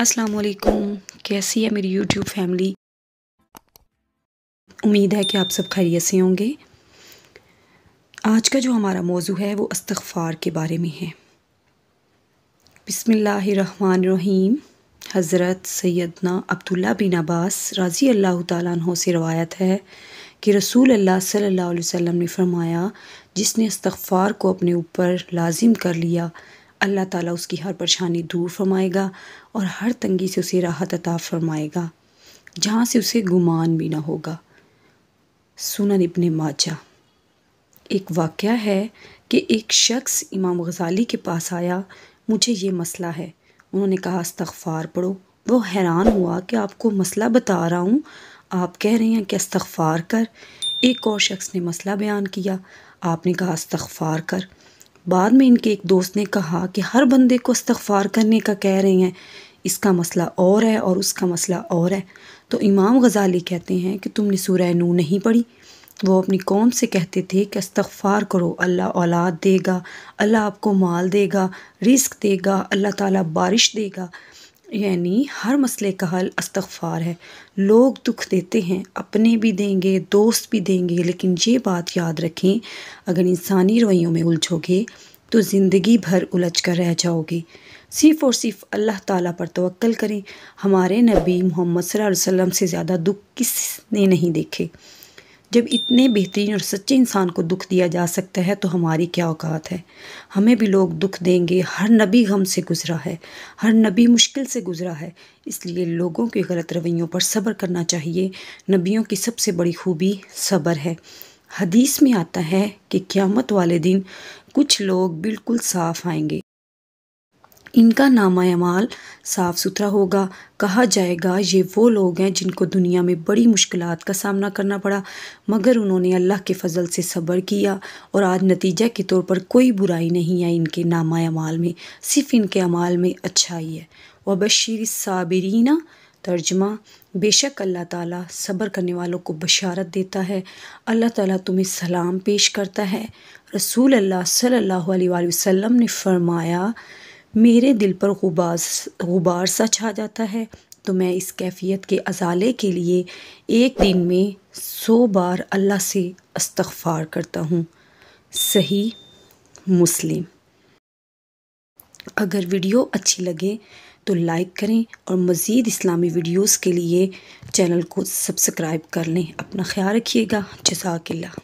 السلام علیکم، کیسی ہے میری یوٹیوب فیملی؟ امید ہے کہ آپ سب خیریت سے ہوں گے۔ آج کا جو ہمارا موضوع ہے وہ استغفار کے بارے میں ہے۔ بسم اللہ الرحمن الرحیم۔ حضرت سیدنا عبداللہ بن عباس رضی اللہ تعالیٰ عنہ سے روایت ہے کہ رسول اللہ صلی اللہ علیہ وسلم نے فرمایا، جس نے استغفار کو اپنے اوپر لازم کر لیا، اللہ تعالیٰ اس کی ہر پریشانی دور فرمائے گا اور ہر تنگی سے اسے راحت عطا فرمائے گا، جہاں سے اسے گمان بھی نہ ہوگا۔ سنن ابن ماجہ۔ ایک واقعہ ہے کہ ایک شخص امام غزالی کے پاس آیا، مجھے یہ مسئلہ ہے۔ انہوں نے کہا استغفار پڑھو۔ وہ حیران ہوا کہ آپ کو مسئلہ بتا رہا ہوں، آپ کہہ رہے ہیں کہ استغفار کر۔ ایک اور شخص نے مسئلہ بیان کیا، آپ نے کہا استغفار کر۔ بعد میں ان کے ایک دوست نے کہا کہ ہر بندے کو استغفار کرنے کا کہہ رہے ہیں، اس کا مسئلہ اور ہے اور اس کا مسئلہ اور ہے۔ تو امام غزالی کہتے ہیں کہ تم نے سورہ نور نہیں پڑھی؟ وہ اپنی قوم سے کہتے تھے کہ استغفار کرو، اللہ اولاد دے گا، اللہ آپ کو مال دے گا، رزق دے گا، اللہ تعالیٰ بارش دے گا، یعنی ہر مسئلے کا حل استغفار ہے۔ لوگ دکھ دیتے ہیں، اپنے بھی دیں گے، دوست بھی دیں گے، لیکن یہ بات یاد رکھیں، اگر انسانی رویوں میں الجھو گے تو زندگی بھر الجھ کر رہ جاؤ گے۔ صرف اور صرف اللہ تعالیٰ پر توکل کریں۔ ہمارے نبی محمد صلی اللہ علیہ وسلم سے زیادہ دکھ کس نے نہیں دیکھے۔ جب اتنے بہترین اور سچے انسان کو دکھ دیا جا سکتا ہے تو ہماری کیا اوقات ہے؟ ہمیں بھی لوگ دکھ دیں گے۔ ہر نبی غم سے گزرا ہے، ہر نبی مشکل سے گزرا ہے، اس لیے لوگوں کے غلط رویوں پر صبر کرنا چاہیے۔ نبیوں کی سب سے بڑی خوبی صبر ہے۔ حدیث میں آتا ہے کہ قیامت والے دن کچھ لوگ بالکل صاف آئیں گے، ان کا نامہ اعمال صاف ستھرا ہوگا۔ کہا جائے گا یہ وہ لوگ ہیں جن کو دنیا میں بڑی مشکلات کا سامنا کرنا پڑا، مگر انہوں نے اللہ کے فضل سے صبر کیا اور آج نتیجہ کے طور پر کوئی برائی نہیں ہے ان کے نامہ اعمال میں، صرف ان کے اعمال میں اچھائی ہے۔ وبشر الصابرین۔ ترجمہ، بے شک اللہ تعالیٰ صبر کرنے والوں کو بشارت دیتا ہے۔ اللہ تعالیٰ تمہیں سلام پیش کرتا ہے۔ رسول اللہ صلی اللہ علیہ وآلہ وسلم نے فرمایا، میرے دل پر غبار سا چھا جاتا ہے تو میں اس کیفیت کے ازالے کے لیے ایک دن میں 100 بار اللہ سے استغفار کرتا ہوں۔ صحیح مسلم۔ اگر ویڈیو اچھی لگے تو لائک کریں اور مزید اسلامی ویڈیوز کے لیے چینل کو سبسکرائب کر لیں۔ اپنا خیال رکھیے گا۔ جزاک اللہ۔